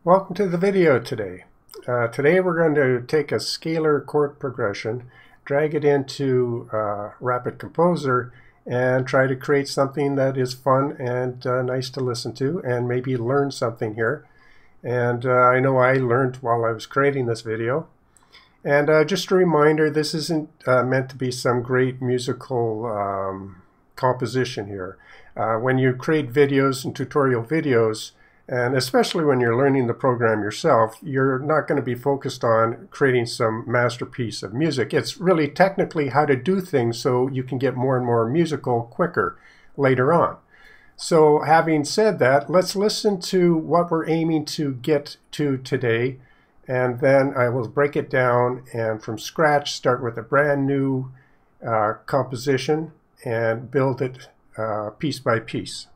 Welcome to the video today. Today we're going to take a scalar chord progression, drag it into RapidComposer, and try to create something that is fun and nice to listen to, and maybe learn something here. And I know I learned while I was creating this video. And just a reminder, this isn't meant to be some great musical composition here. When you create videos and tutorial videos, and especially when you're learning the program yourself, you're not going to be focused on creating some masterpiece of music. It's really technically how to do things so you can get more and more musical quicker later on. So having said that, let's listen to what we're aiming to get to today, and then I will break it down and from scratch start with a brand new composition and build it piece by piece.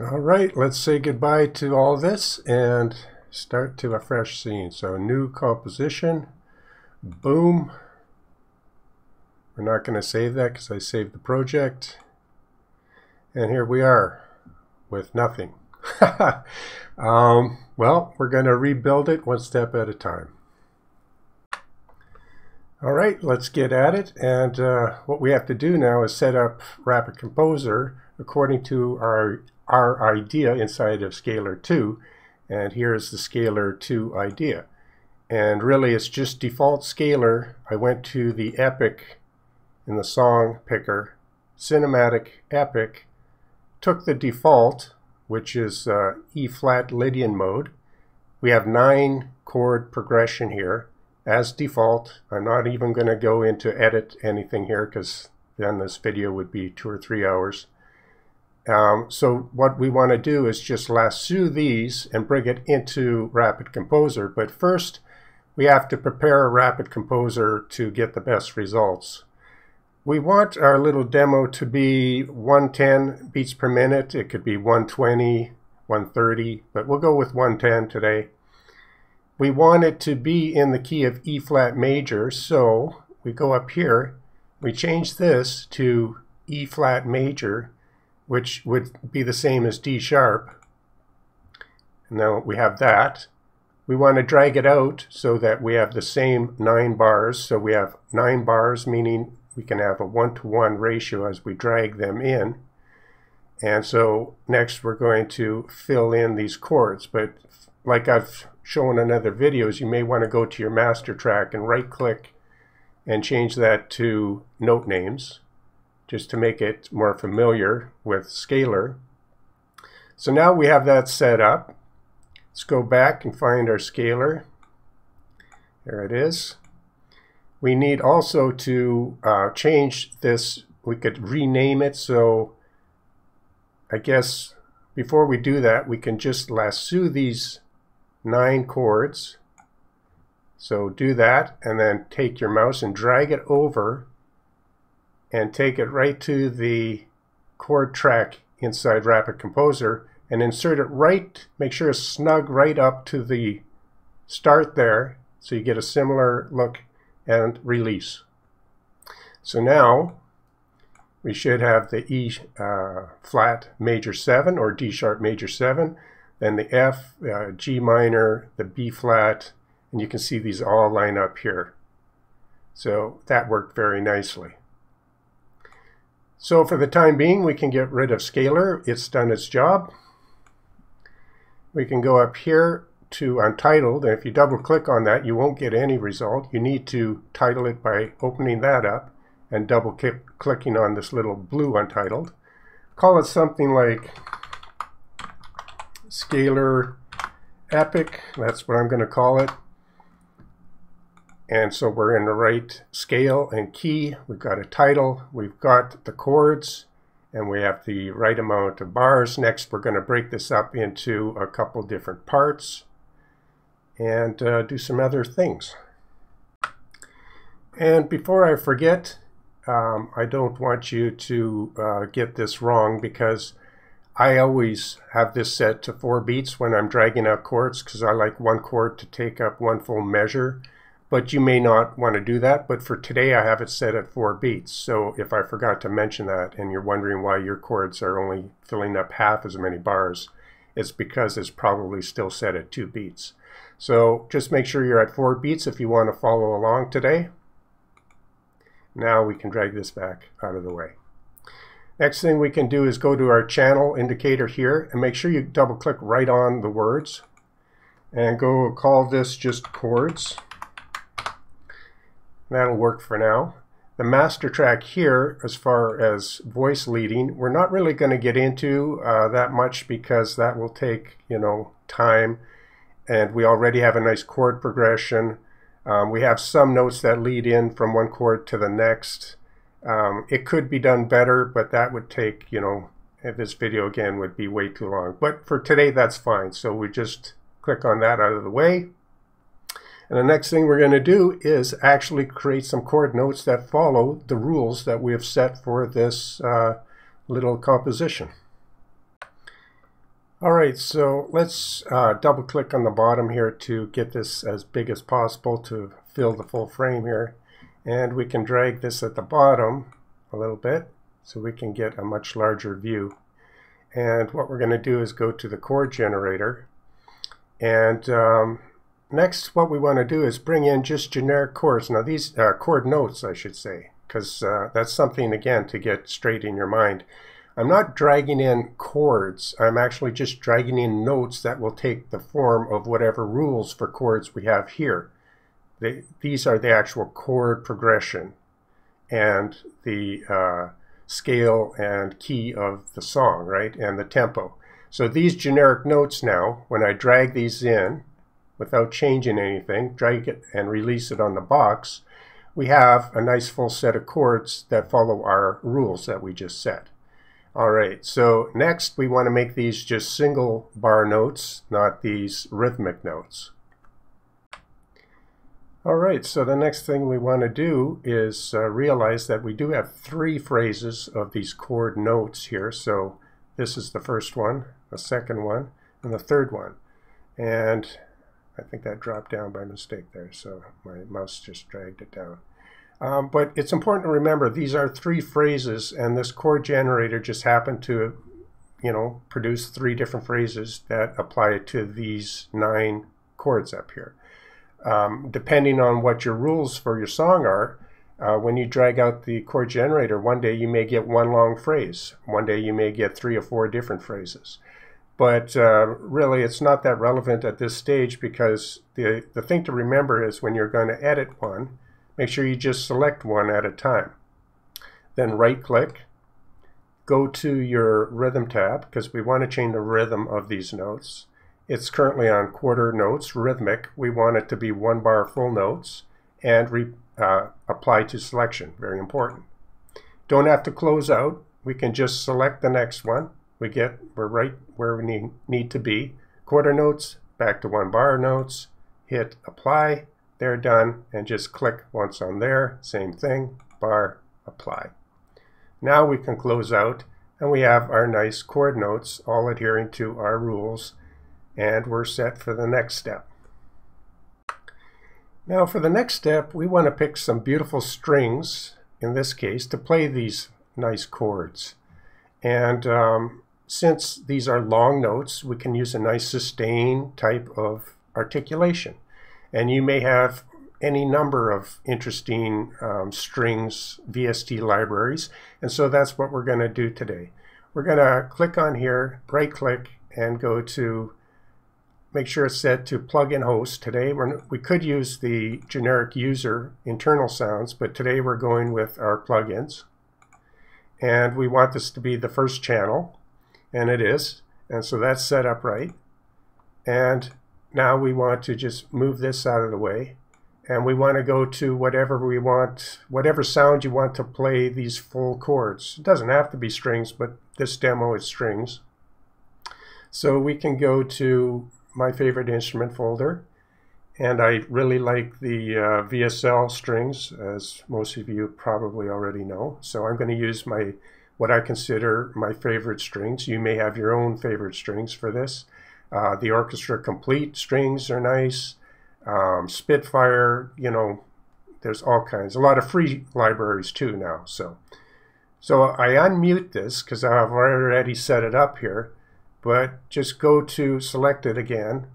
All right, let's say goodbye to all this and start to a fresh scene. So new composition, boom. We're not going to save that because I saved the project. And here we are with nothing. Well, we're going to rebuild it one step at a time. All right, let's get at it. And what we have to do now is set up RapidComposer according to our idea inside of Scalar 2, and here's the Scalar 2 idea. And really it's just default scalar. I went to the epic in the song picker, cinematic epic, took the default, which is E-flat Lydian mode. We have 9 chord progression here as default. I'm not even going to go into edit anything here because then this video would be 2 or 3 hours. So what we want to do is just lasso these and bring it into RapidComposer. But first, we have to prepare RapidComposer to get the best results. We want our little demo to be 110 beats per minute. It could be 120, 130, but we'll go with 110 today. We want it to be in the key of E-flat major, so we go up here, we change this to E-flat major, which would be the same as D sharp. Now we have that. We want to drag it out so that we have the same 9 bars. So we have 9 bars, meaning we can have a 1-to-1 ratio as we drag them in. And so next we're going to fill in these chords. But like I've shown in other videos, you may want to go to your master track and right click and change that to note names, just to make it more familiar with Scalar. So now we have that set up. Let's go back and find our Scalar. There it is. We need also to change this. We could rename it. So I guess before we do that, we can just lasso these 9 chords. So do that and then take your mouse and drag it over and take it right to the chord track inside RapidComposer and insert it right, make sure it's snug right up to the start there so you get a similar look, and release. So now we should have the E-flat major 7 or D sharp major 7, then the F, G minor, the B flat, and you can see these all line up here. So that worked very nicely. So for the time being, we can get rid of Scalar. It's done its job. We can go up here to Untitled, and if you double click on that, you won't get any result. You need to title it by opening that up and double clicking on this little blue Untitled. Call it something like Scalar Epic. That's what I'm going to call it. And so we're in the right scale and key. We've got a title, we've got the chords, and we have the right amount of bars. Next, we're going to break this up into a couple different parts and do some other things. And before I forget, I don't want you to get this wrong, because I always have this set to 4 beats when I'm dragging out chords, because I like one chord to take up one full measure. But you may not want to do that. But for today, I have it set at 4 beats. So if I forgot to mention that and you're wondering why your chords are only filling up half as many bars, it's because it's probably still set at 2 beats. So just make sure you're at 4 beats if you want to follow along today. Now we can drag this back out of the way. Next thing we can do is go to our channel indicator here and make sure you double click right on the words and go call this just chords. That'll work for now. The master track here, as far as voice leading, we're not really going to get into that much, because that will take, time, and we already have a nice chord progression. We have some notes that lead in from one chord to the next. It could be done better, but that would take, this video again would be way too long. But for today, that's fine. So we just click on that out of the way. And the next thing we're going to do is actually create some chord notes that follow the rules that we have set for this little composition. Alright, so let's double click on the bottom here to get this as big as possible to fill the full frame here. And we can drag this at the bottom a little bit so we can get a much larger view. And what we're going to do is go to the chord generator, and next, what we want to do is bring in just generic chords. Now these are chord notes, I should say, because that's something, again, to get straight in your mind. I'm not dragging in chords. I'm actually just dragging in notes that will take the form of whatever rules for chords we have here. These are the actual chord progression and the scale and key of the song, right, and the tempo. So these generic notes now, when I drag these in, without changing anything, drag it and release it on the box, we have a nice full set of chords that follow our rules that we just set. Alright, so next we want to make these just single bar notes, not these rhythmic notes. Alright, so the next thing we want to do is realize that we do have 3 phrases of these chord notes here. So this is the first one, the second one, and the third one. And I think that dropped down by mistake there, so my mouse just dragged it down. But it's important to remember these are 3 phrases, and this chord generator just happened to, produce 3 different phrases that apply to these 9 chords up here. Depending on what your rules for your song are, when you drag out the chord generator, one day you may get 1 long phrase. One day you may get 3 or 4 different phrases. But really, it's not that relevant at this stage, because the thing to remember is when you're going to edit one, make sure you just select one at a time. Then right-click, go to your Rhythm tab, because we want to change the rhythm of these notes. It's currently on quarter notes, rhythmic. We want it to be 1 bar full notes, and apply to selection, very important. Don't have to close out. We can just select the next one. We're right where we need to be. Quarter notes, back to 1 bar notes, hit apply, they're done, and just click once on there, same thing, bar, apply. Now we can close out, and we have our nice chord notes all adhering to our rules, and we're set for the next step. Now for the next step, we want to pick some beautiful strings, in this case, to play these nice chords. And since these are long notes, we can use a nice sustain type of articulation. And you may have any number of interesting strings VST libraries, and so that's what we're going to do today. We're going to click on here, right click, and go to make sure it's set to plugin host. Today we could use the generic user internal sounds, but today we're going with our plugins. And we want this to be the first channel, and it is, and so that's set up right. And now we want to just move this out of the way, and we want to go to whatever we want, whatever sound you want to play these full chords. It doesn't have to be strings, but this demo is strings. So we can go to my favorite instrument folder, and I really like the VSL strings, as most of you probably already know. So I'm going to use what I consider my favorite strings. You may have your own favorite strings for this. The Orchestra Complete strings are nice. Spitfire, you know, there's all kinds. A lot of free libraries too now. So I unmute this because I've already set it up here. But just go to select it again.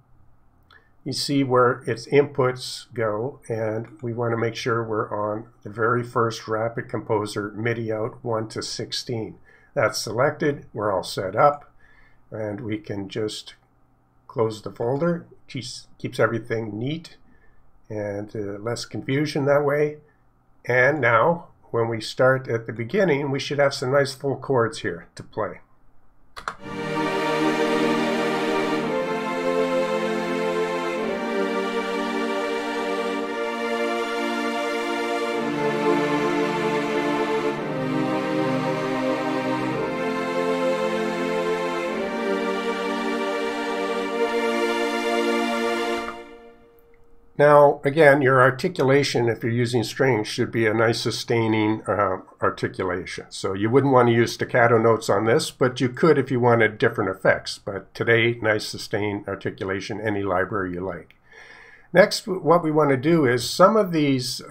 You see where its inputs go, and we want to make sure we're on the very first RapidComposer MIDI out 1 to 16. That's selected. We're all set up, and we can just close the folder. Keeps everything neat and less confusion that way. And now, when we start at the beginning, we should have some nice full chords here to play. Now, again, your articulation, if you're using strings, should be a nice sustaining articulation. So you wouldn't want to use staccato notes on this, but you could if you wanted different effects. But today, nice sustained articulation, any library you like. Next, what we want to do is some of these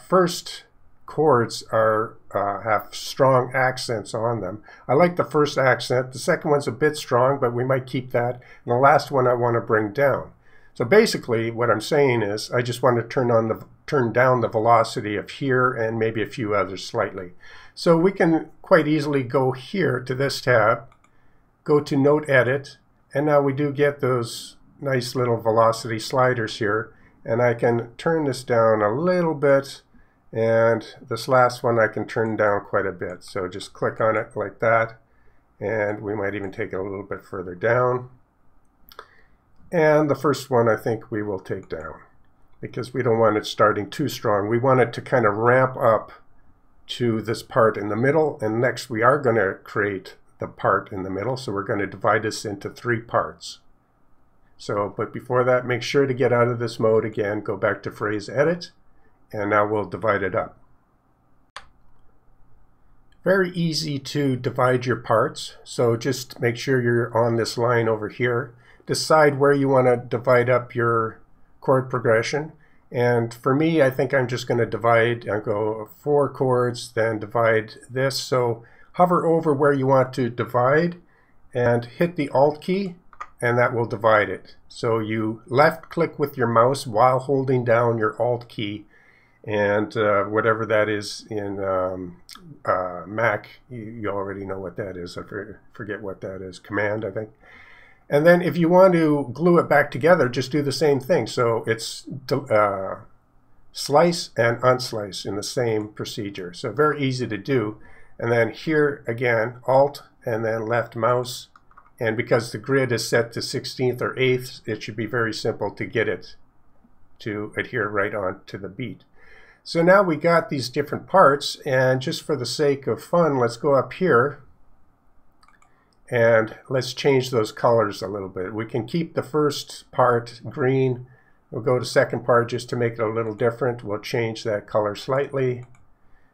first chords have strong accents on them. I like the first accent. The second one's a bit strong, but we might keep that. And the last one I want to bring down. So basically what I'm saying is I just want to turn down the velocity of here and maybe a few others slightly. So we can quite easily go here to this tab, go to Note Edit, and now we do get those nice little velocity sliders here, and I can turn this down a little bit, and this last one I can turn down quite a bit. So just click on it like that, and we might even take it a little bit further down. And the first one I think we will take down because we don't want it starting too strong. We want it to kind of ramp up to this part in the middle, and next we are going to create the part in the middle, so we're going to divide this into 3 parts. But before that, make sure to get out of this mode again, go back to Phrase Edit, and now we'll divide it up. Very easy to divide your parts, so just make sure you're on this line over here. Decide where you want to divide up your chord progression. And for me, I think I'm just going to divide, I'll go 4 chords, then divide this. So hover over where you want to divide and hit the Alt key, and that will divide it. So you left click with your mouse while holding down your Alt key, and whatever that is in Mac, you already know what that is. I forget what that is, Command, I think. And then if you want to glue it back together, just do the same thing. So it's slice and unslice in the same procedure. So very easy to do. And then here again, Alt and then left mouse. And because the grid is set to 16th or 8th, it should be very simple to get it to adhere right on to the beat. So now we got these different parts, and just for the sake of fun, let's go up here. And let's change those colors a little bit. We can keep the first part green. We'll go to second part just to make it a little different. We'll change that color slightly.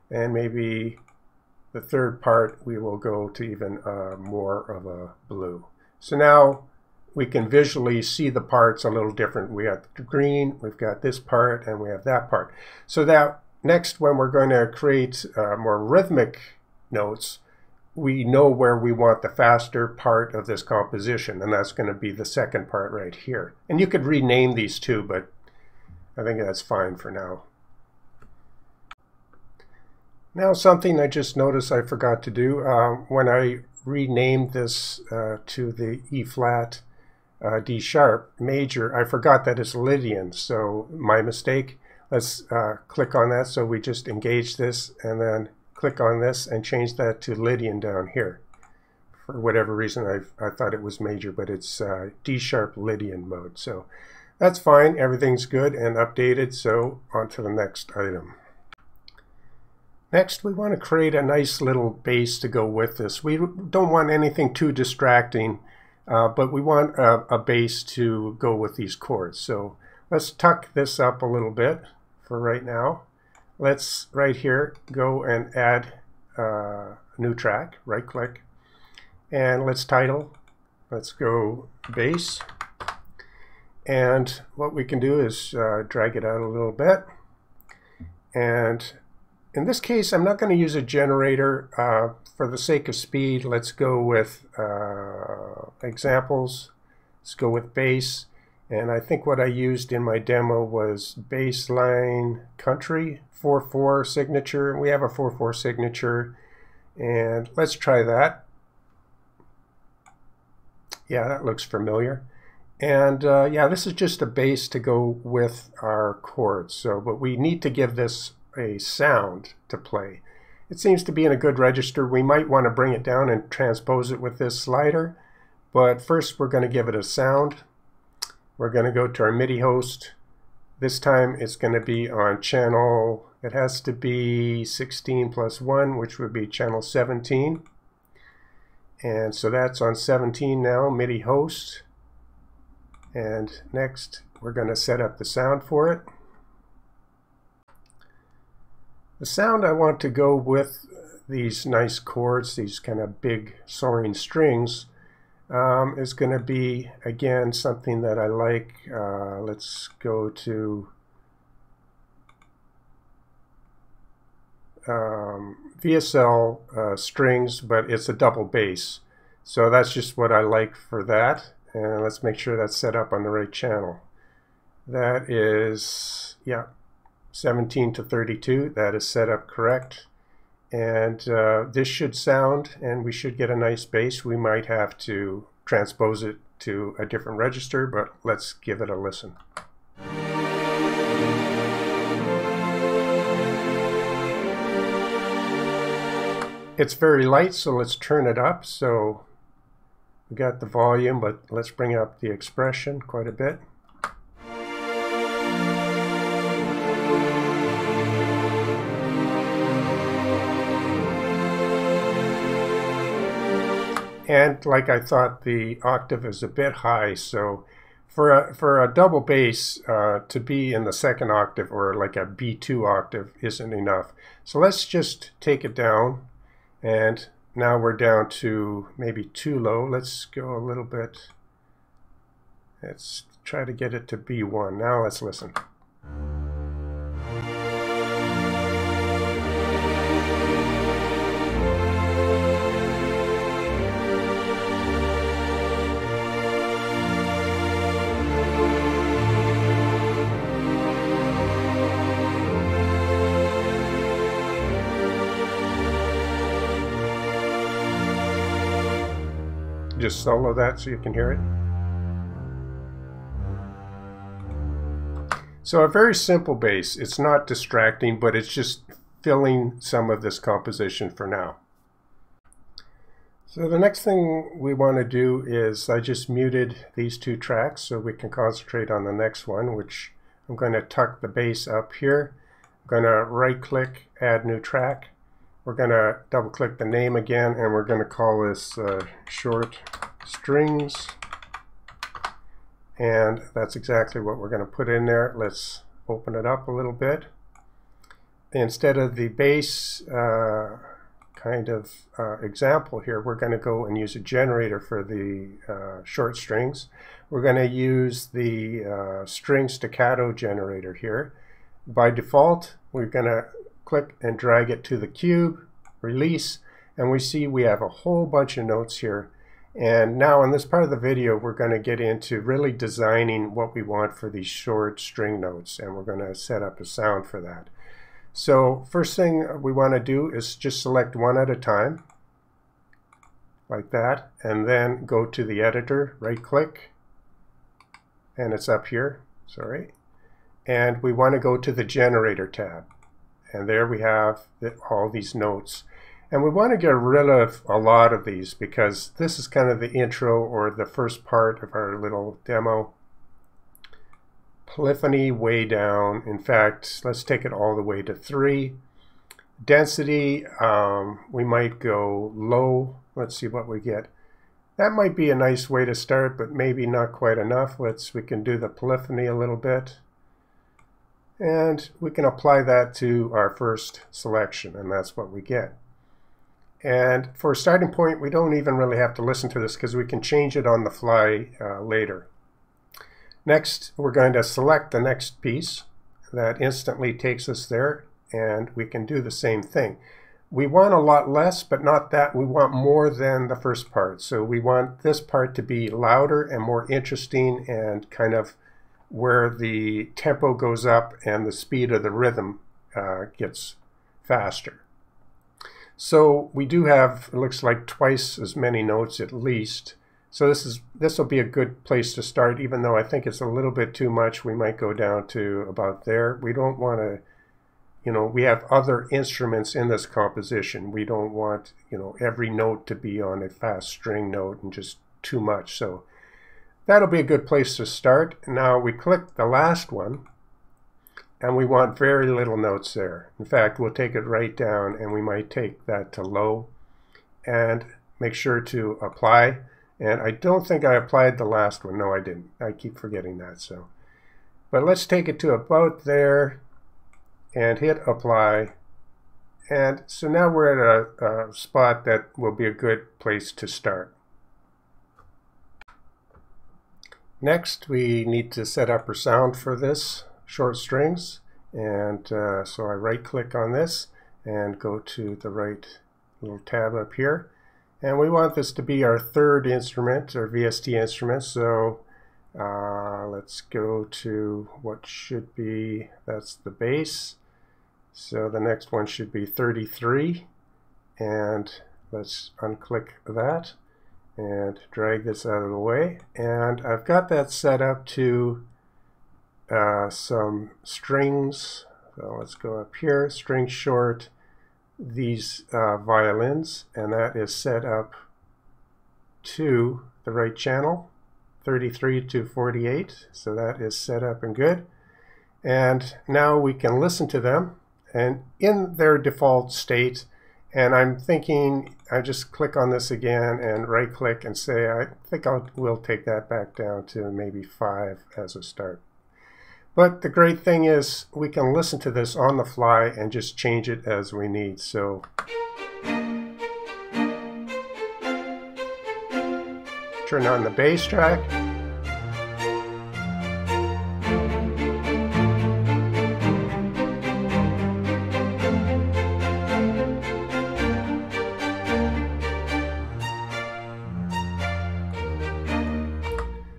And maybe the third part we will go to even more of a blue. So now we can visually see the parts a little different. We have the green, we've got this part, and we have that part. So that next, when we're going to create more rhythmic notes, we know where we want the faster part of this composition, and that's going to be the second part right here. And you could rename these too, but I think that's fine for now. Now something I just noticed I forgot to do. When I renamed this to the E flat D sharp major, I forgot that it's Lydian, so my mistake. Let's click on that. So we just engage this and then click on this and change that to Lydian down here. For whatever reason I thought it was major, but it's D sharp Lydian mode. So That's fine, everything's good and updated, so on to the next item. Next, we want to create a nice little bass to go with this. We don't want anything too distracting, but we want a bass to go with these chords. So let's tuck this up a little bit for right now. Let's, right here, go and add a new track, right click, and let's title. Let's go bass. And what we can do is drag it out a little bit. And in this case, I'm not going to use a generator. For the sake of speed, let's go with examples. Let's go with bass. And I think what I used in my demo was bassline country 4/4 signature. We have a 4/4 signature. And let's try that. Yeah, that looks familiar. And yeah, this is just a bass to go with our chords. So, but we need to give this a sound to play. It seems to be in a good register. We might want to bring it down and transpose it with this slider. But first, we're going to give it a sound. We're going to go to our MIDI host. This time, it's going to be on channel, it has to be 16 plus 1, which would be channel 17. And so that's on 17 now, MIDI host. And next, we're going to set up the sound for it. The sound I want to go with these nice chords, these kind of big soaring strings, is going to be, again, something that I like. Let's go to VSL strings, but it's a double bass. So that's just what I like for that. And let's make sure that's set up on the right channel. That is, yeah, 17 to 32. That is set up correct. And this should sound, and we should get a nice bass. We might have to transpose it to a different register, but let's give it a listen. It's very light, so let's turn it up. So we got the volume, but let's bring up the expression quite a bit. And like I thought, the octave is a bit high, so for a double bass to be in the second octave or like a B2 octave isn't enough. So let's just take it down, and now we're down to maybe too low. Let's go a little bit. Let's try to get it to B1. Now let's listen. Just solo that so you can hear it. So a very simple bass. It's not distracting, but it's just filling some of this composition for now. So the next thing we want to do is, I just muted these two tracks so we can concentrate on the next one, which I'm going to tuck the bass up here. I'm going to right click, add new track. We're going to double click the name again, and we're going to call this short strings. And that's exactly what we're going to put in there. Let's open it up a little bit. Instead of the bass kind of example here, we're going to go and use a generator for the short strings. We're going to use the string staccato generator here. By default, we're going to click and drag it to the cube, release, and we see we have a whole bunch of notes here. And now in this part of the video, we're going to get into really designing what we want for these short string notes, and we're going to set up a sound for that. So first thing we want to do is just select one at a time, like that, and then go to the editor, right click, and it's up here, sorry, and we want to go to the generator tab. And there we have all these notes. And we want to get rid of a lot of these because this is kind of the intro or the first part of our little demo. polyphony way down. In fact, let's take it all the way to 3. Density, we might go low. Let's see what we get. That might be a nice way to start, but maybe not quite enough. We can do the polyphony a little bit. And we can apply that to our first selection, and that's what we get. And for a starting point, we don't even really have to listen to this because we can change it on the fly later. Next, we're going to select the next piece. That instantly takes us there, and we can do the same thing. We want a lot less, but not that. We want more than the first part. So we want this part to be louder and more interesting, and kind of where the tempo goes up and the speed of the rhythm gets faster. So we do have, it looks like, twice as many notes at least. So this will be a good place to start, even though I think it's a little bit too much. We might go down to about there. We don't want to, you know, we have other instruments in this composition. We don't want, you know, every note to be on a fast string note and just too much. So that'll be a good place to start. Now we click the last one, and we want very little notes there. In fact, we'll take it right down, and we might take that to low and make sure to apply. And I don't think I applied the last one. No, I didn't. I keep forgetting that. So, but let's take it to about there and hit apply. And so now we're at a spot that will be a good place to start. Next, we need to set up our sound for this short strings. And so I right click on this and go to the right little tab up here. And we want this to be our third instrument, or VST instrument. So let's go to what should be, that's the bass. So the next one should be 33. And let's unclick that and drag this out of the way. And I've got that set up to some strings. So let's go up here, string short, these violins, and that is set up to the right channel, 33 to 48. So that is set up and good. And now we can listen to them and in their default state. And I'm thinking, I just click on this again and right click and say, I think we'll take that back down to maybe 5 as a start. But the great thing is we can listen to this on the fly and just change it as we need. So turn on the bass track.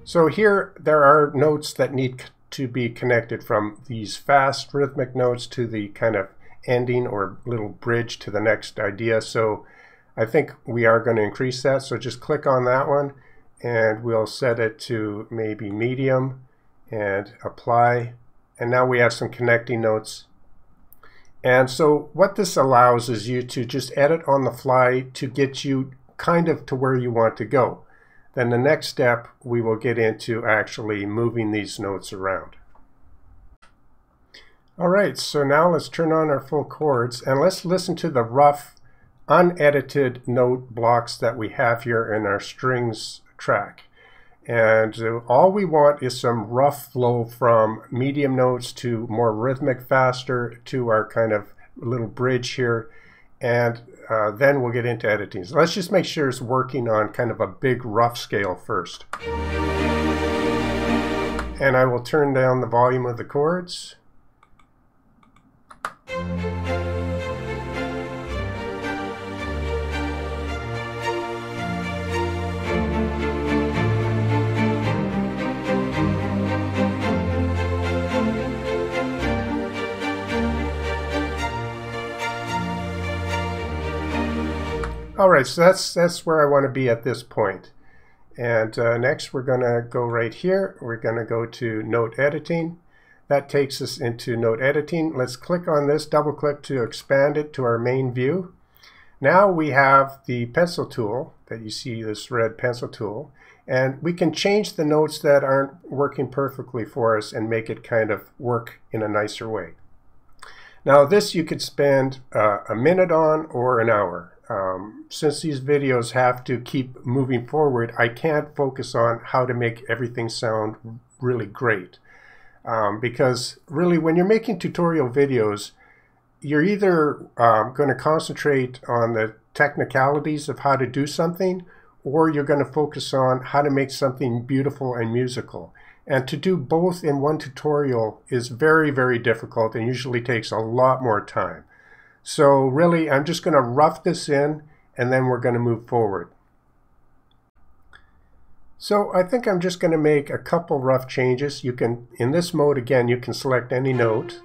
So here there are notes that need to be connected from these fast rhythmic notes to the kind of ending or little bridge to the next idea. So I think we are going to increase that. So just click on that one and we'll set it to maybe medium and apply. And now we have some connecting notes. And so what this allows is you to just edit on the fly to get you kind of to where you want to go. Then the next step, we will get into actually moving these notes around. All right, so now let's turn on our full chords and let's listen to the rough, unedited note blocks that we have here in our strings track. And all we want is some rough flow from medium notes to more rhythmic, faster, to our kind of little bridge here. And then we'll get into editing. So let's just make sure it's working on kind of a big rough scale first. And I will turn down the volume of the chords. All right, so that's where I want to be at this point. And next we're going to go right here. We're going to go to note editing. That takes us into note editing. Let's click on this, double click to expand it to our main view. Now we have the pencil tool that you see, this red pencil tool. And we can change the notes that aren't working perfectly for us and make it kind of work in a nicer way. Now this you could spend a minute on or an hour. Since these videos have to keep moving forward, I can't focus on how to make everything sound really great. Because really when you're making tutorial videos, you're either going to concentrate on the technicalities of how to do something, or you're going to focus on how to make something beautiful and musical. And to do both in one tutorial is very, very difficult and usually takes a lot more time. So really, I'm just going to rough this in and then we're going to move forward. So I think I'm just going to make a couple rough changes. You can, in this mode again, you can select any note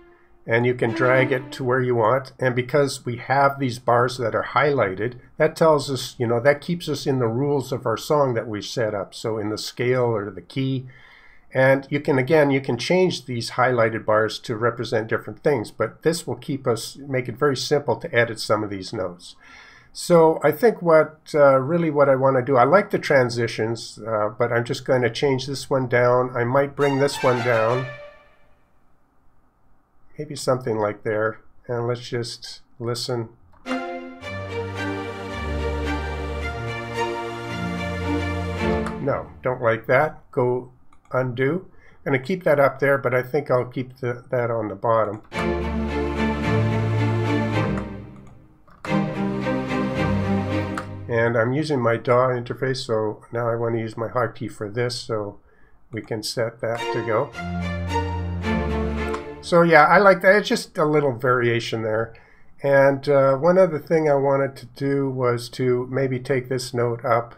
and you can drag it to where you want. And because we have these bars that are highlighted, that tells us, you know, that keeps us in the rules of our song that we've set up. So in the scale or the key. And you can, again, you can change these highlighted bars to represent different things, but this will keep us, make it very simple to edit some of these notes. So I think really what I want to do, I like the transitions, but I'm just going to change this one down. I might bring this one down. Maybe something like there. And let's just listen. No, don't like that. Go undo. I'm going to keep that up there, but I think I'll keep that on the bottom. And I'm using my DAW interface, so now I want to use my hotkey for this, so we can set that to go. So yeah, I like that. It's just a little variation there. And one other thing I wanted to do was to maybe take this note up.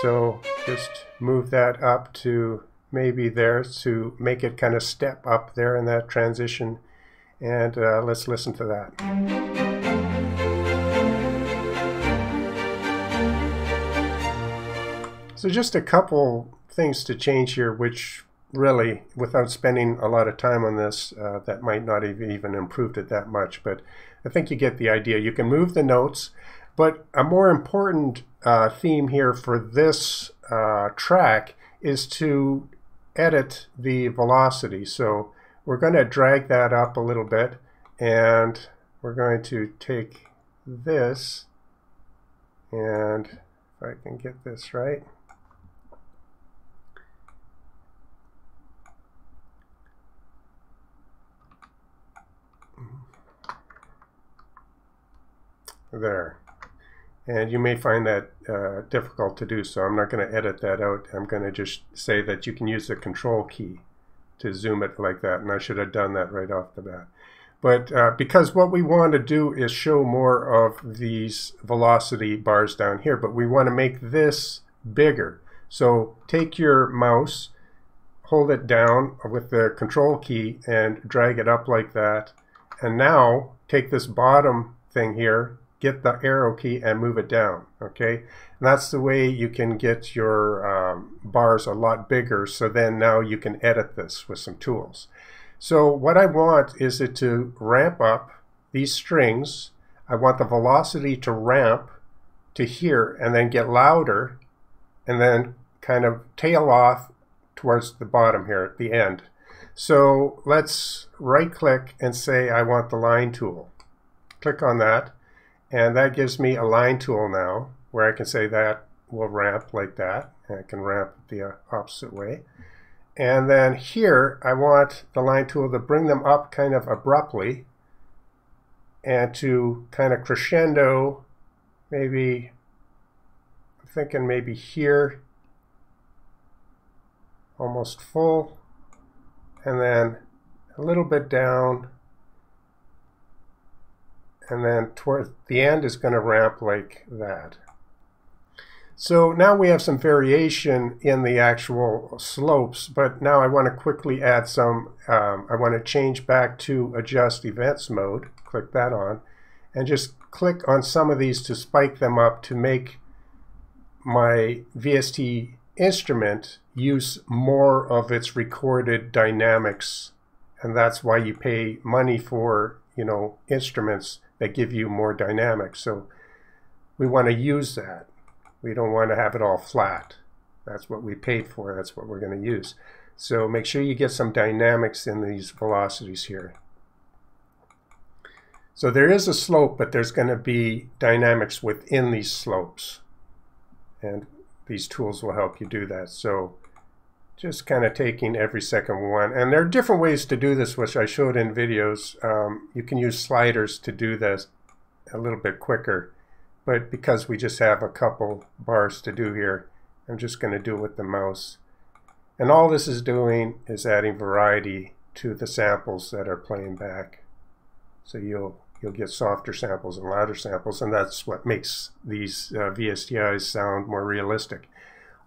So just move that up to maybe there to make it kind of step up there in that transition. And let's listen to that. So just a couple things to change here, which really, without spending a lot of time on this, that might not have even improved it that much, but I think you get the idea. You can move the notes, but a more important theme here for this track is to edit the velocity. So we're going to drag that up a little bit, and we're going to take this, and if I can get this right. There. And you may find that difficult to do, so I'm not going to edit that out. I'm going to just say that you can use the control key to zoom it like that, and I should have done that right off the bat. But because what we want to do is show more of these velocity bars down here, but we want to make this bigger. So take your mouse, hold it down with the control key, and drag it up like that. And now take this bottom thing here, get the arrow key and move it down, okay? And that's the way you can get your bars a lot bigger, so then now you can edit this with some tools. So what I want is it to ramp up these strings. I want the velocity to ramp to here and then get louder and then kind of tail off towards the bottom here at the end. So let's right click and say I want the line tool. Click on that. And that gives me a line tool now, where I can say that will ramp like that. And I can ramp the opposite way. And then here, I want the line tool to bring them up kind of abruptly and to kind of crescendo, maybe, I'm thinking maybe here, almost full, and then a little bit down. And then towards the end is going to ramp like that. So now we have some variation in the actual slopes, but now I want to quickly add some, I want to change back to adjust events mode, click that on, and just click on some of these to spike them up to make my VST instrument use more of its recorded dynamics. And that's why you pay money for, you know, instruments that give you more dynamics. So we want to use that. We don't want to have it all flat. That's what we paid for. That's what we're going to use. So make sure you get some dynamics in these velocities here. So there is a slope, but there's going to be dynamics within these slopes. And these tools will help you do that. So just kind of taking every second one. And there are different ways to do this, which I showed in videos. You can use sliders to do this a little bit quicker. But because we just have a couple bars to do here, I'm just going to do it with the mouse. And all this is doing is adding variety to the samples that are playing back. So you'll get softer samples and louder samples, and that's what makes these VSTIs sound more realistic.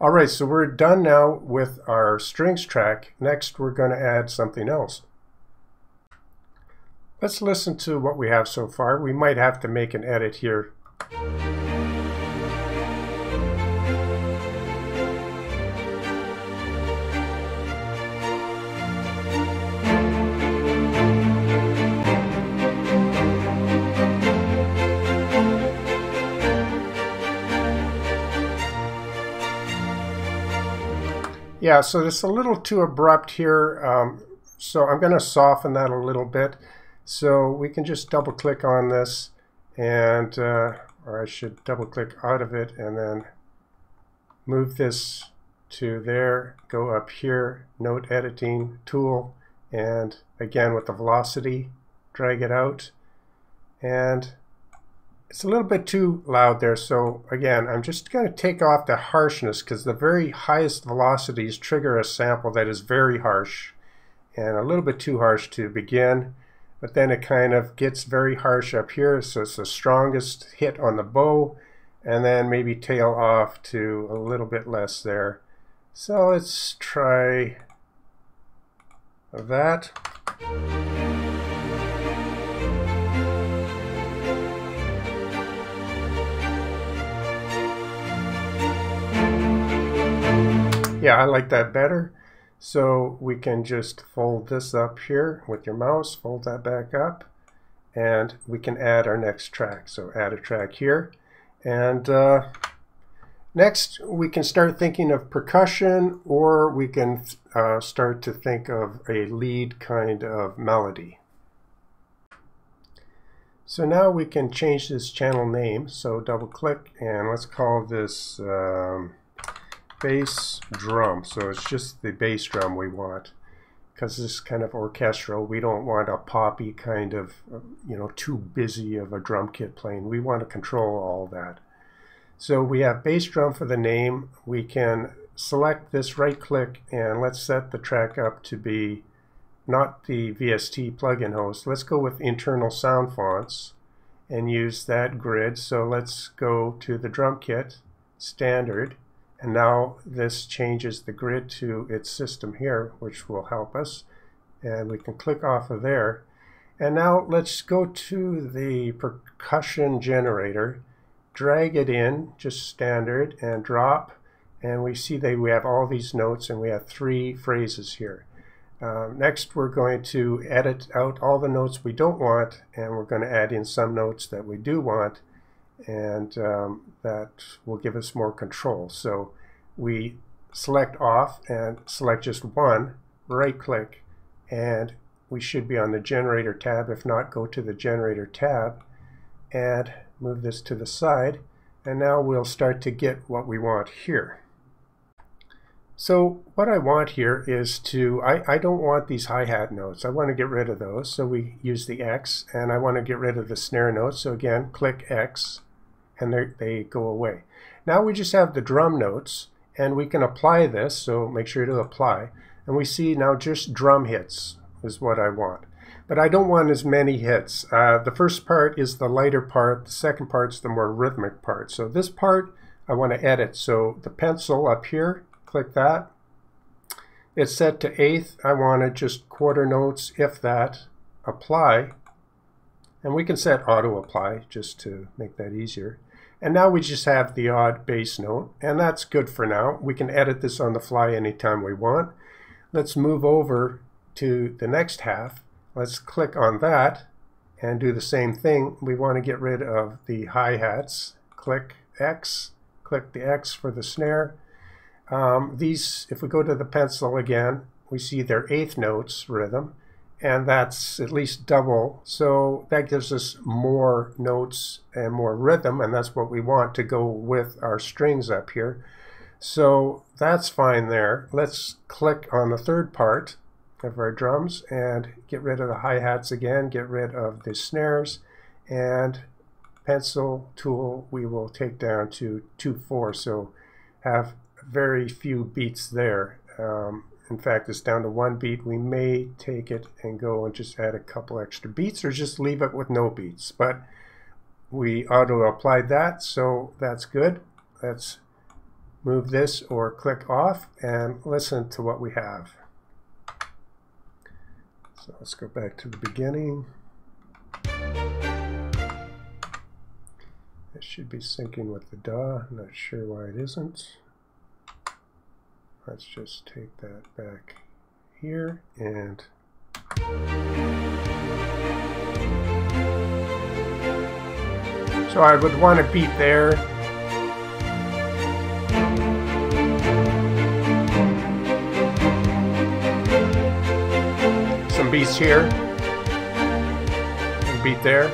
All right, so we're done now with our strings track. Next, we're going to add something else. Let's listen to what we have so far. We might have to make an edit here. Yeah, so it's a little too abrupt here, so I'm going to soften that a little bit. So we can just double click on this, and or I should double click out of it and then move this to there, go up here, note editing tool, and again with the velocity, drag it out. And it's a little bit too loud there, so again, I'm just going to take off the harshness because the very highest velocities trigger a sample that is very harsh and a little bit too harsh to begin, but then it kind of gets very harsh up here, so it's the strongest hit on the bow, and then maybe tail off to a little bit less there. So let's try that. Yeah, I like that better. So we can just fold this up here with your mouse, fold that back up, and we can add our next track. So add a track here. And next we can start thinking of percussion, or we can start to think of a lead kind of melody. So now we can change this channel name. So double click and let's call this bass drum. So it's just the bass drum we want, because this is kind of orchestral. We don't want a poppy kind of, too busy of a drum kit playing. We want to control all that. So we have bass drum for the name. We can select this, right click, and let's set the track up to be not the VST plugin host. Let's go with internal sound fonts and use that grid. So let's go to the drum kit, standard. And now this changes the grid to its system here, which will help us. And we can click off of there. And now let's go to the percussion generator, drag it in, just standard, and drop. And we see that we have all these notes, and we have 3 phrases here. Next, we're going to edit out all the notes we don't want, and we're going to add in some notes that we do want. And that will give us more control. So we select off and select just one, right click, and we should be on the generator tab. If not, go to the generator tab and move this to the side, and now we'll start to get what we want here. So what I want here is to, I don't want these hi-hat notes. I want to get rid of those, so we use the X, and I want to get rid of the snare notes, so again click X, and they go away. Now we just have the drum notes, and we can apply this, so make sure to apply. And we see now just drum hits is what I want. But I don't want as many hits. The first part is the lighter part, the second part is the more rhythmic part. So this part I want to edit. So the pencil up here, click that. It's set to 1/8. I want to just quarter notes, if that, apply. And we can set auto apply just to make that easier. And now we just have the odd bass note, and that's good for now. We can edit this on the fly anytime we want. Let's move over to the next half. Let's click on that and do the same thing. We want to get rid of the hi-hats. Click X, click the X for the snare. These, if we go to the pencil again, we see their eighth notes rhythm, and that's at least double, so that gives us more notes and more rhythm, and that's what we want to go with our strings up here. So that's fine there. Let's click on the third part of our drums and get rid of the hi-hats again, get rid of the snares, and pencil tool we will take down to 2/4, so have very few beats there. In fact, it's down to 1 beat. We may take it and go and just add a couple extra beats, or just leave it with no beats, but we auto applied that, so that's good. Let's move this or click off and listen to what we have. So let's go back to the beginning. It should be syncing with the DAW. I'm not sure why it isn't. Let's just take that back here and so I would want a beat there. Some beats here. A beat there.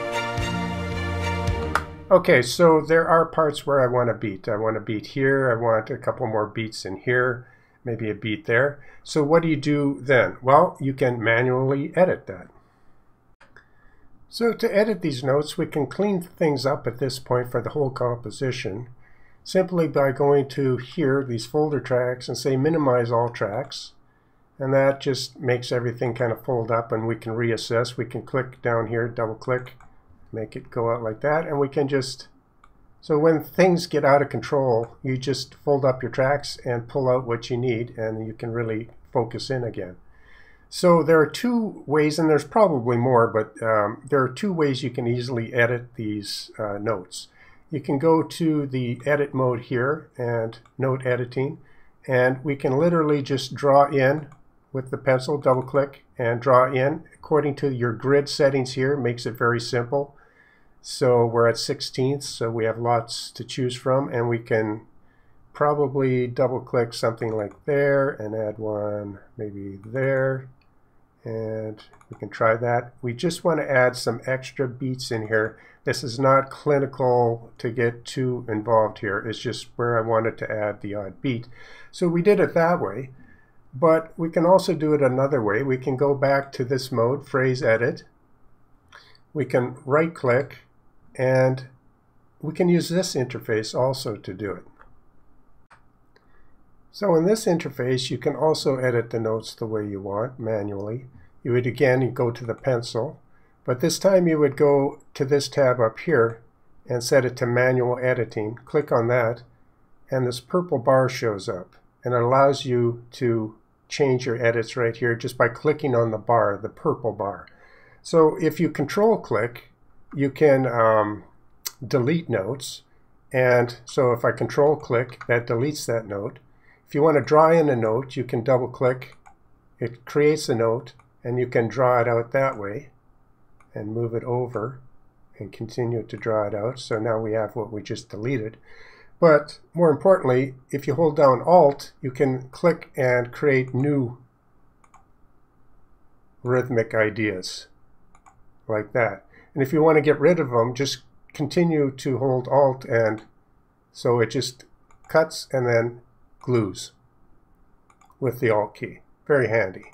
Okay, so there are parts where I want a beat. I want a beat here. I want a couple more beats in here. Maybe a beat there. So what do you do then? Well, you can manually edit that. So to edit these notes, we can clean things up at this point for the whole composition simply by going to here, these folder tracks, and say minimize all tracks. And that just makes everything kind of fold up, and we can reassess. We can click down here, double click, make it go out like that, and we can just, so when things get out of control, you just fold up your tracks and pull out what you need, and you can really focus in again. So there are two ways, and there's probably more, but there are two ways you can easily edit these notes. You can go to the edit mode here and note editing, and we can literally just draw in with the pencil, double click and draw in according to your grid settings here. Makes it very simple. So we're at 16ths, so we have lots to choose from, and we can probably double click something like there and add one maybe there, and we can try that. We just want to add some extra beats in here. This is not clinical to get too involved here. It's just where I wanted to add the odd beat. So we did it that way, but we can also do it another way. We can go back to this mode, phrase edit. We can right click, and we can use this interface also to do it. So in this interface, you can also edit the notes the way you want manually. You would again go to the pencil, but this time you would go to this tab up here and set it to manual editing. Click on that, and this purple bar shows up, and it allows you to change your edits right here just by clicking on the bar, the purple bar. So if you control click, you can delete notes, and so if I control click, that deletes that note. If you want to draw in a note, you can double click, it creates a note, and you can draw it out that way and move it over and continue to draw it out. So now we have what we just deleted. But more importantly, if you hold down Alt, you can click and create new rhythmic ideas like that. And if you want to get rid of them, just continue to hold Alt, and so it just cuts and then glues with the Alt key. Very handy.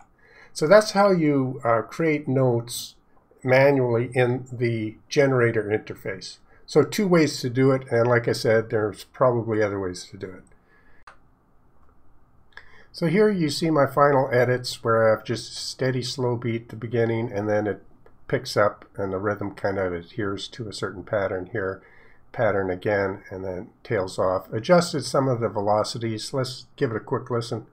So that's how you create notes manually in the generator interface. So two ways to do it, and like I said, there's probably other ways to do it. So here you see my final edits where I have just steady slow beat at the beginning, and then it picks up and the rhythm kind of adheres to a certain pattern here, pattern again, and then tails off. Adjusted some of the velocities. Let's give it a quick listen.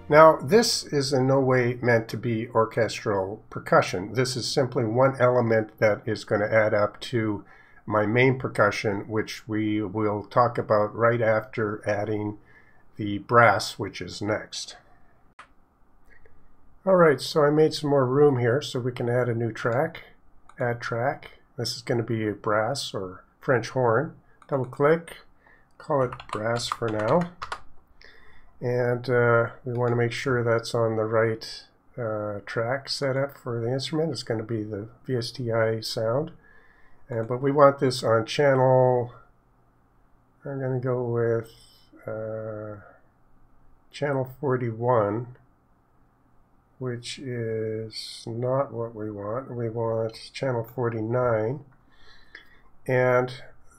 Now, this is in no way meant to be orchestral percussion. This is simply one element that is going to add up to my main percussion, which we will talk about right after adding the brass, which is next. Alright, so I made some more room here so we can add a new track. Add track. This is going to be a brass or French horn. Double click, call it brass for now. And we want to make sure that's on the right track setup for the instrument. It's going to be the VSTI sound. But we want this on channel, I'm going to go with channel 41, which is not what we want. We want channel 49. And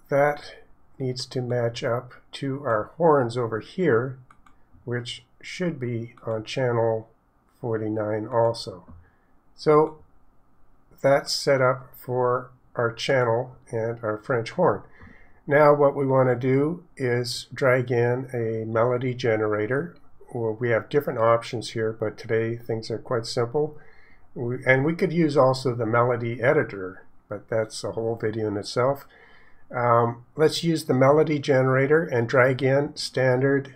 that needs to match up to our horns over here, which should be on channel 49 also. So that's set up for our channel and our French horn. Now what we want to do is drag in a melody generator. Well, we have different options here, but today things are quite simple. And we could use also the melody editor, but that's a whole video in itself. Let's use the melody generator and drag in standard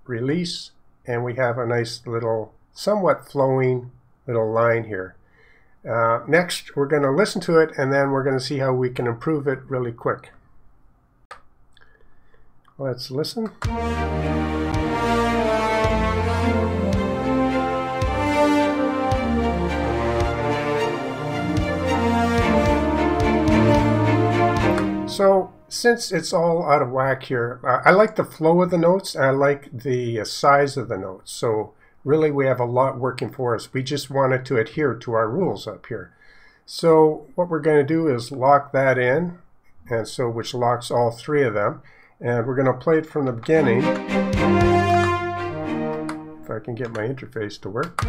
release, and we have a nice little somewhat flowing little line here. Next we're going to listen to it, and then we're going to see how we can improve it really quick. Let's listen. So since it's all out of whack here, I like the flow of the notes, and I like the size of the notes. So really we have a lot working for us. We just wanted to adhere to our rules up here. So what we're going to do is lock that in, and so which locks all three of them. And we're going to play it from the beginning. If I can get my interface to work.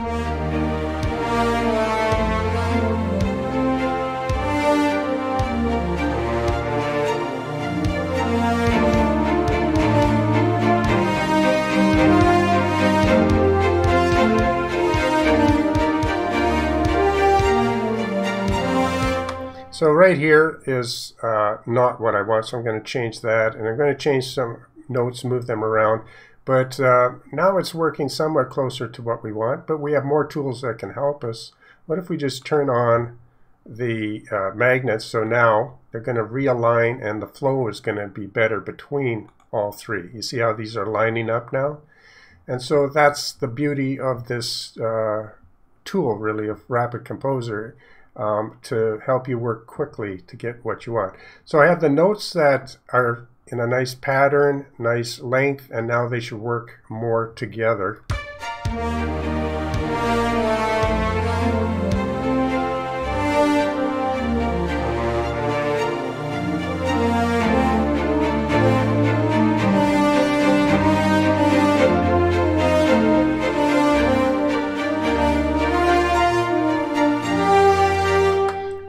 So right here is not what I want, so I'm going to change that, and I'm going to change some notes, move them around. But now it's working somewhat closer to what we want, but we have more tools that can help us. What if we just turn on the magnets, so now they're going to realign and the flow is going to be better between all three. You see how these are lining up now? And so that's the beauty of this tool, really, of RapidComposer. To help you work quickly to get what you want. So I have the notes that are in a nice pattern, nice length, and now they should work more together.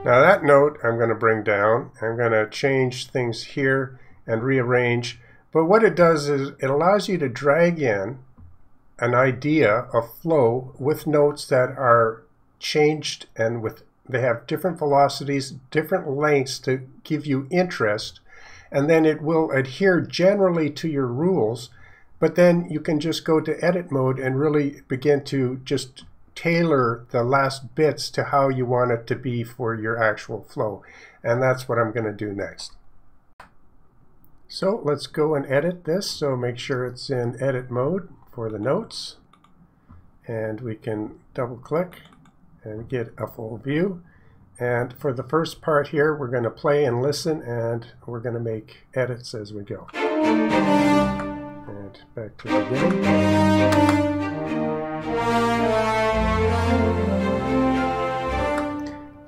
Now that note I'm going to bring down. I'm going to change things here and rearrange. But what it does is it allows you to drag in an idea of flow with notes that are changed, and they have different velocities, different lengths to give you interest. And then it will adhere generally to your rules. But then you can just go to edit mode and really begin to just tailor the last bits to how you want it to be for your actual flow. And that's what I'm going to do next. So let's go and edit this. So make sure it's in edit mode for the notes. And we can double click and get a full view. And for the first part here, we're going to play and listen, and we're going to make edits as we go. And back to the beginning.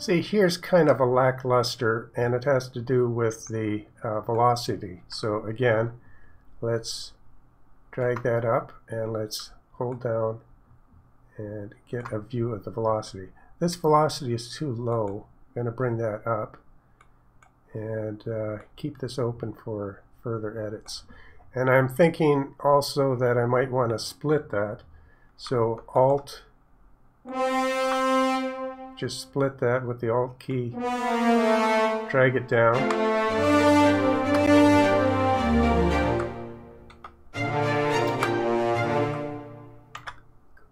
See, here's kind of a lackluster, and it has to do with the velocity. So again, let's drag that up, and let's hold down and get a view of the velocity. This velocity is too low. I'm going to bring that up and keep this open for further edits. And I'm thinking also that I might want to split that. So Alt, just split that with the Alt key, drag it down.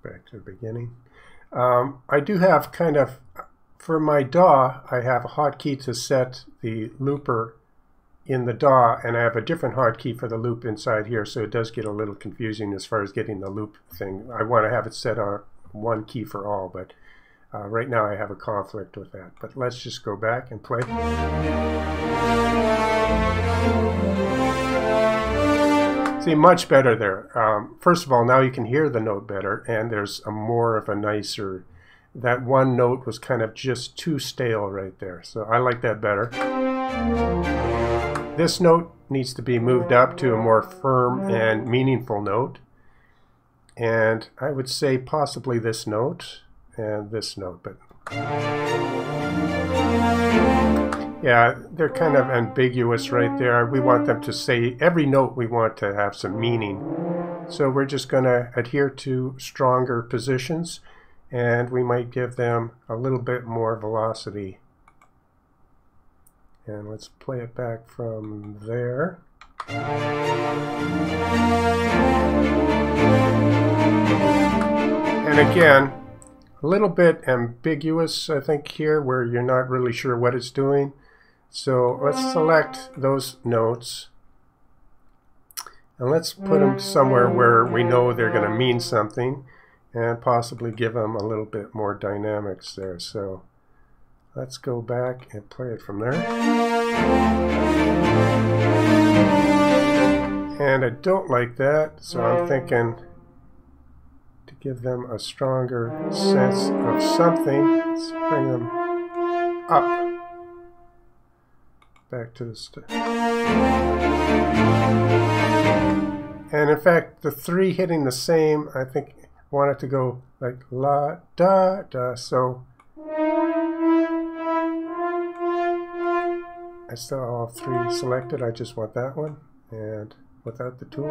Back to the beginning. I do have kind of, for my DAW, I have a hotkey to set the looper in the DAW, and I have a different hotkey for the loop inside here, so it does get a little confusing as far as getting the loop thing. I want to have it set on one key for all, but right now I have a conflict with that. But let's just go back and play. See, much better there. First of all, now you can hear the note better, and there's a more of a nicer, that one note was kind of just too stale right there. So I like that better. This note needs to be moved up to a more firm and meaningful note. And I would say possibly this note and this note, but yeah, they're kind of ambiguous right there. We want them to say, every note we want to have some meaning. So we're just going to adhere to stronger positions, and we might give them a little bit more velocity. And let's play it back from there. And again, a little bit ambiguous, I think, here, where you're not really sure what it's doing. So let's select those notes, and let's put them somewhere where we know they're going to mean something, and possibly give them a little bit more dynamics there. So let's go back and play it from there. And I don't like that, so I'm thinking to give them a stronger sense of something, let's bring them up. Back to the and in fact, the three hitting the same, I think I want it to go like la, da, da. So I still have all three selected. I just want that one, and without the tool.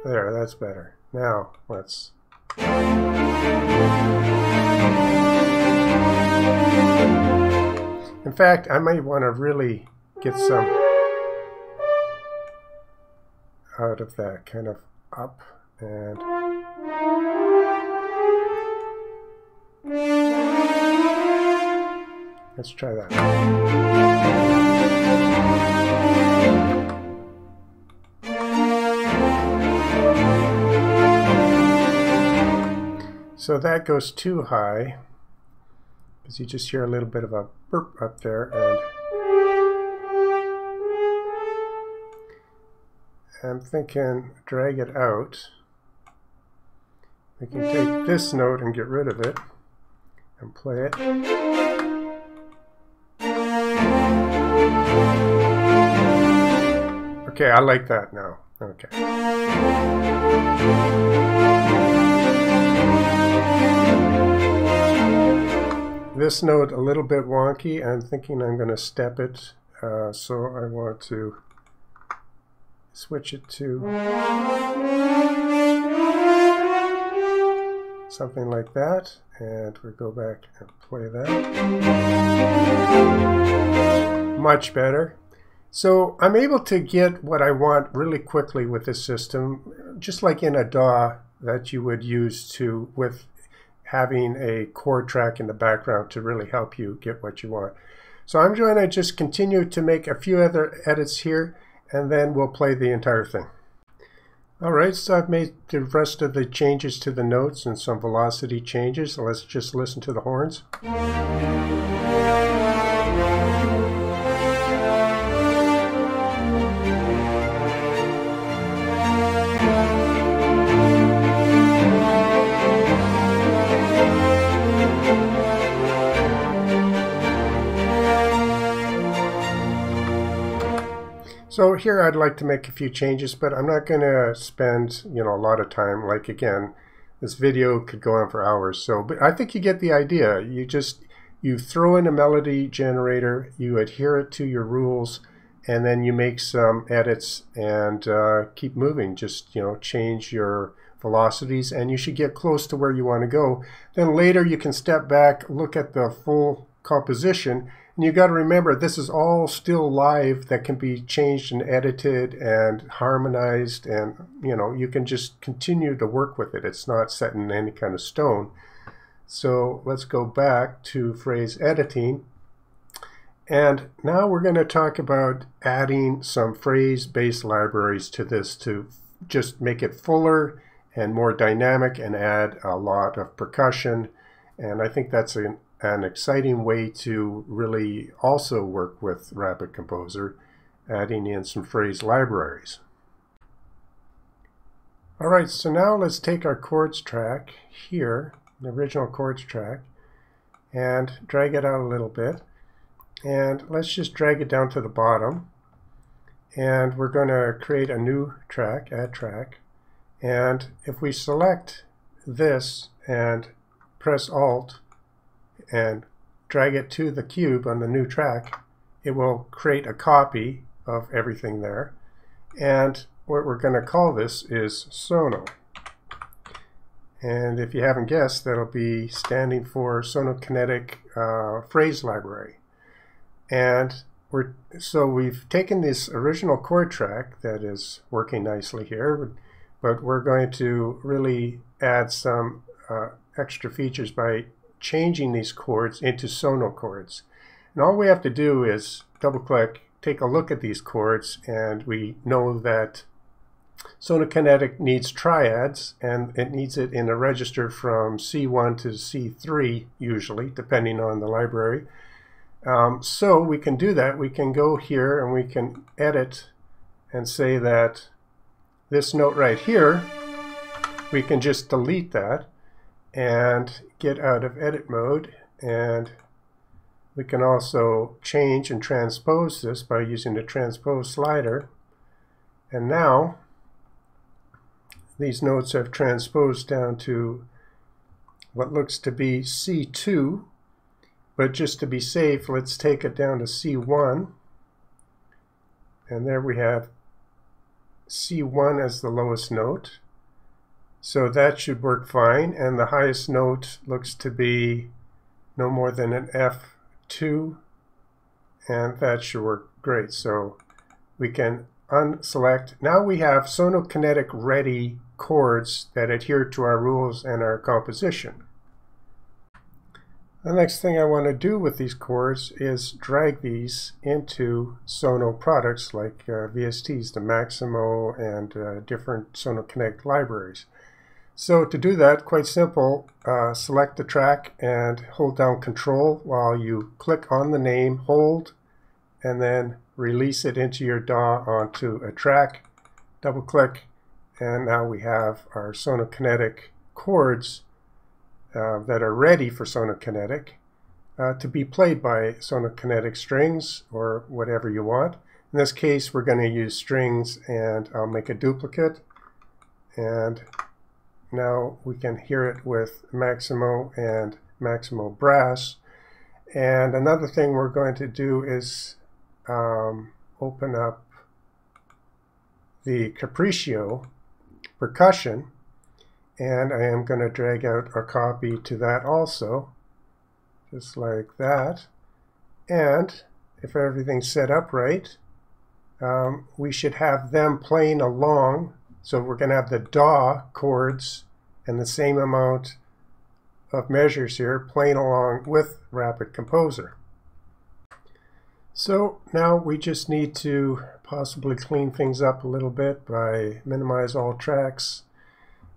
There, that's better. Now let's. In fact, I might want to really get some out of that, kind of up, and let's try that. So that goes too high, because you just hear a little bit of a burp up there, and I'm thinking drag it out. We can take this note and get rid of it and play it. Okay, I like that now. Okay. This note a little bit wonky. I'm thinking I'm going to step it, so I want to switch it to something like that, and we'll go back and play that. Much better. So I'm able to get what I want really quickly with this system, just like in a DAW that you would use to with having a chord track in the background to really help you get what you want. So I'm going to just continue to make a few other edits here, and then we'll play the entire thing. Alright, so I've made the rest of the changes to the notes and some velocity changes. So let's just listen to the horns. So here I'd like to make a few changes, but I'm not going to spend, a lot of time. Like, again, this video could go on for hours. So, but I think you get the idea. You throw in a melody generator, you adhere it to your rules, and then you make some edits and keep moving. Just, change your velocities, and you should get close to where you want to go. Then later you can step back, look at the full composition. And you got to remember, this is all still live that can be changed and edited and harmonized, and you can just continue to work with it. It's not set in any kind of stone. So let's go back to phrase editing. And now we're going to talk about adding some phrase-based libraries to this to just make it fuller and more dynamic and add a lot of percussion. And I think that's an exciting way to really also work with RapidComposer, adding in some phrase libraries. All right, so now let's take our chords track here, the original chords track, and drag it out a little bit. And let's just drag it down to the bottom. And we're going to create a new track, add track. And if we select this and press Alt and drag it to the cube on the new track, it will create a copy of everything there. And what we're going to call this is Sono. And if you haven't guessed, that'll be standing for Sonokinetic phrase library. And so we've taken this original chord track that is working nicely here, but we're going to really add some extra features by changing these chords into Sono chords. And all we have to do is double-click, take a look at these chords, and we know that Sonokinetic needs triads, and it needs it in a register from C1 to C3 usually, depending on the library. So we can do that. We can go here and we can edit and say that this note right here, we can just delete that and get out of edit mode. And we can also change and transpose this by using the transpose slider. And now these notes have transposed down to what looks to be C2. But just to be safe, let's take it down to C1. And there we have C1 as the lowest note. So that should work fine. And the highest note looks to be no more than an F2. And that should work great. So we can unselect. Now we have Sonokinetic ready chords that adhere to our rules and our composition. The next thing I want to do with these chords is drag these into Sono products like VSTs, the Maximo, and different Sonokinetic libraries. So to do that, quite simple, select the track and hold down Control while you click on the name, hold, and then release it into your DAW onto a track, double click, and now we have our Sonokinetic chords that are ready for Sonokinetic to be played by Sonokinetic strings or whatever you want. In this case, we're going to use strings, and I'll make a duplicate. And now we can hear it with Maximo and Maximo Brass. And another thing we're going to do is open up the Capriccio percussion. And I am going to drag out a copy to that also, just like that. And if everything's set up right, we should have them playing along. So we're going to have the DAW chords and the same amount of measures here playing along with RapidComposer. So now we just need to possibly clean things up a little bit by minimize all tracks.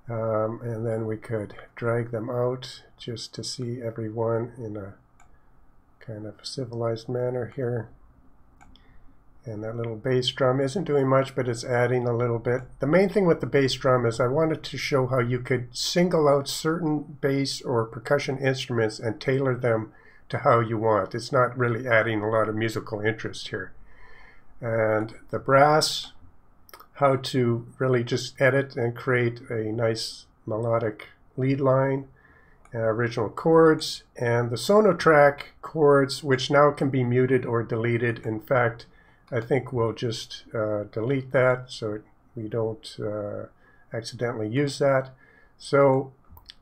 And then we could drag them out just to see everyone in a kind of civilized manner here. And that little bass drum isn't doing much, but it's adding a little bit. The main thing with the bass drum is I wanted to show how you could single out certain bass or percussion instruments and tailor them to how you want. It's not really adding a lot of musical interest here. And the brass, how to really just edit and create a nice melodic lead line, and original chords, and the Sono track chords, which now can be muted or deleted. In fact, I think we'll just delete that so we don't accidentally use that. So,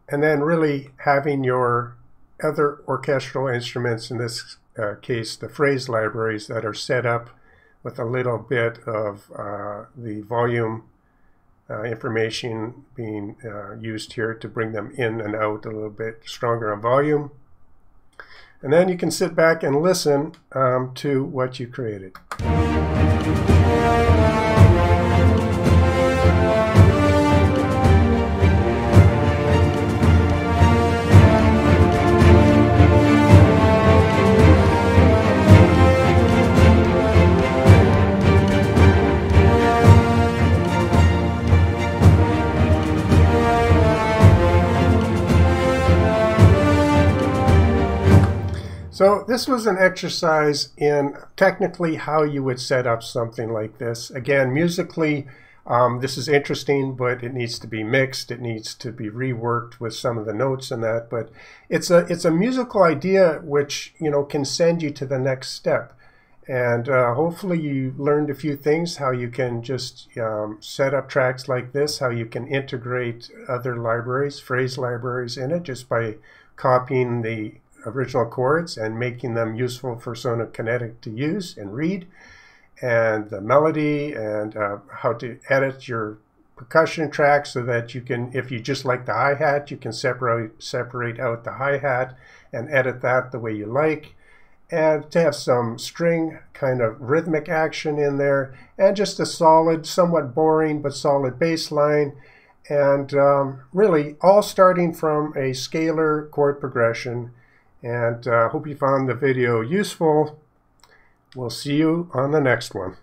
and then really having your other orchestral instruments, in this case the phrase libraries, that are set up with a little bit of the volume information being used here to bring them in and out a little bit stronger on volume. And then you can sit back and listen to what you created. So this was an exercise in technically how you would set up something like this. Again, musically, this is interesting, but it needs to be mixed. It needs to be reworked with some of the notes and that. But it's a musical idea which, you know, can send you to the next step. And hopefully you learned a few things, how you can just set up tracks like this, how you can integrate other libraries, phrase libraries in it, just by copying the original chords and making them useful for Sonokinetic to use and read, and the melody, and how to edit your percussion track so that you can, if you just like the hi-hat, you can separate out the hi-hat and edit that the way you like, and to have some string kind of rhythmic action in there, and just a solid, somewhat boring but solid bass line, and really all starting from a scalar chord progression. And hope you found the video useful. We'll see you on the next one.